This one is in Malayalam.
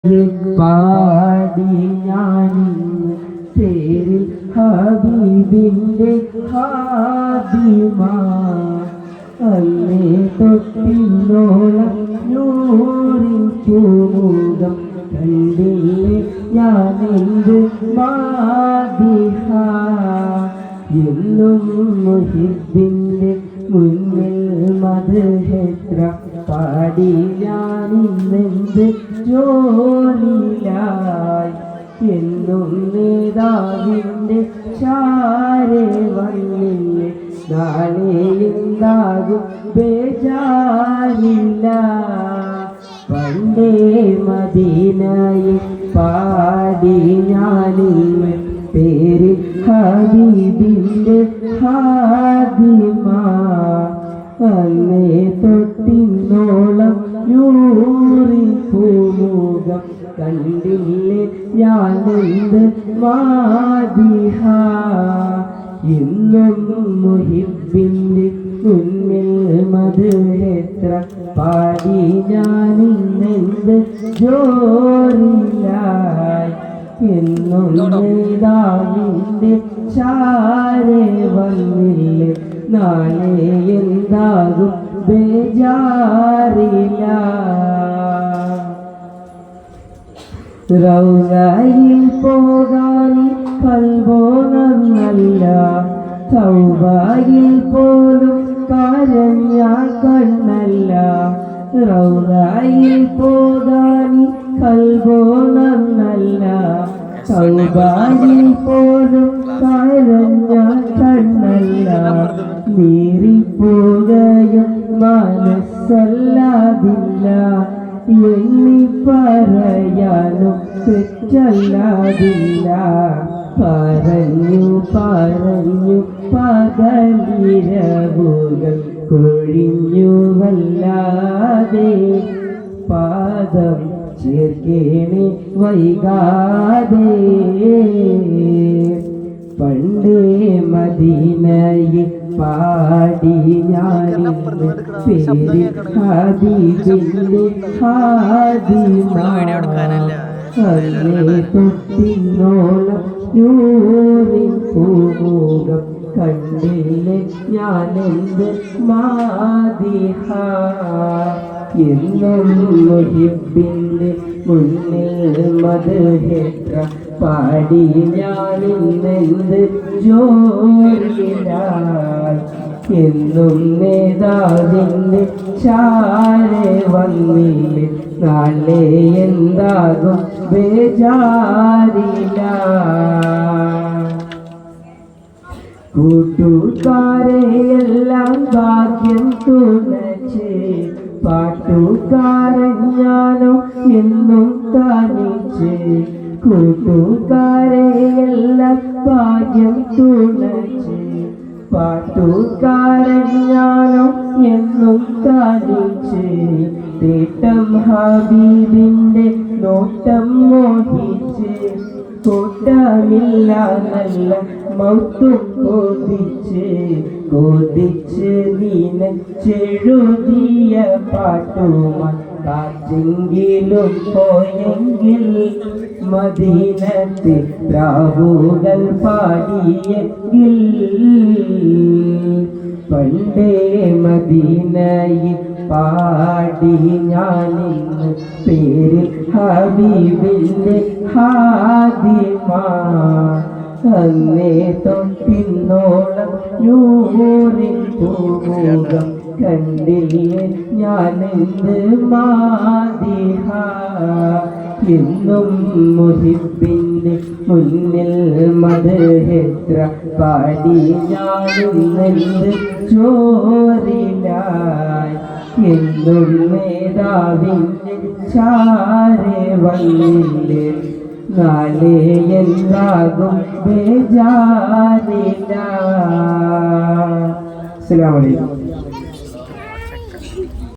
പാടി ഞാനിന്ന് പേരിൽ ഹബീബിൻ്റെ ഹാദിമാ അന്നേ തൊട്ടിന്നോളം നൂറിൻ പൂമുഖം കണ്ടില്ലേ ഞാനെന്ത് മാദിഹ എന്നും മുഹിബിൻ്റെ മുന്നിൽ മദ്ഹെത്ര പാടി ഞാനിന്നെന്ത് ജോലിലായി എന്നും നേതാവിൻ്റെ ചാരെ വന്നില്ലേ നാളെ എന്താകും ബേജാരില്ല പണ്ടേ മദീനയിൽ പാടി ഞാനിന്ന് പേര് ഹബീബിൻ്റെ ഹാദിമാ അന്നേ തൊട്ടിന്നോളം നൂറിൻ പൂമുഖം കണ്ടില്ലേ ഞാനെന്ത് മാദിഹ ഇന്നും മുഹിബിൻ്റെ മുന്നിൽ മദ്ഹെത്ര പാടി ഞാനിന്നെന്ത് ജോറിലായി എന്നും നേതാവിൻ്റെ ചാരെ വന്നില്ലേ നാളെ എന്താകും ബേജാറില്ല റൗളയിൽ പോകാൻ കൽബോ നന്നല്ല തൗബയിൽ പോലും കരഞ്ഞ കണ്ണല്ല റൗളയിൽ പോകാൻ കൽബോ നന്നല്ല തൗബയിൽ പോലും കരഞ്ഞ കണ്ണല്ല നീറിപ്പോകയും മനസ്സല്ലാതില്ല എണ്ണി പറയാനും തെറ്റല്ലാതില്ല പറഞ്ഞു പറഞ്ഞു പകലിരവുകൾ കൊഴിഞ്ഞുവല്ലാതെ പാദം ചേർക്കേണി വൈകാതെ പണ്ടേ മദീനയിൽ പാടി ഞാനിന്ന് പേര് ഹബീബിൻ്റെ ഹാദിമാ അന്നേ തൊട്ടിന്നോളം നൂറിൻ പൂമുഖം കണ്ടില്ലേ ഞാനെന്ത് മാദിഹ എന്നും മുഹിബിൻ്റെ മുന്നിൽ മദ്ഹെത്ര പാടി ഞാനിന്നെന്ത് ജോലിലായി എന്നും നേതാവിൻ്റെ ചാരെ വന്നില്ലേ നാളെ എന്താകും ബേജാരില്ല കൂട്ടുകാരെയെല്ലാം ഭാഗ്യം തുണച്ച് പാട്ടുകാരൻ ഞാനോ എന്നും തനിച്ച് കൂട്ടുകാരെയെല്ലാം ഭാഗ്യം തുണച്ച് പാട്ടുകാരൻ ഞാനോ എന്നും തനിച്ച് തേട്ടം ഹബീബിൻ്റെ നോട്ടം മോഹിച്ച് കോട്ടമില്ല നല്ല മൗത്തും കൊതിച്ച് നീനച്ചെഴുതിയ പാട്ടുമാൻ കാറ്റെങ്കിലും പോയെങ്കിൽ മദീനത്ത് പ്രാവുകൾ പാടിയെങ്കിൽ പണ്ടേ മദീനയിൽ പാടി ഞാനിന്ന് പേര് ഹബീബിൻ്റെ ഹാദിമാ അന്നേ തൊട്ടിന്നോളം നൂറിൻ പൂമുഖം കണ്ടില്ലേ ഞാനെന്ത് മാദിഹ എന്നും മുഹിബിൻ്റെ മുന്നിൽ മദ്ഹെത്ര പാടി ഞാനിന്നെന്ത് ചോറിലായി എന്നും നേതാവിൻ്റെ ചാരെ വന്നില്ലേ നാളെ എന്താകും ബേജാരില്ല. അസ്സലാമു അലൈക്കും.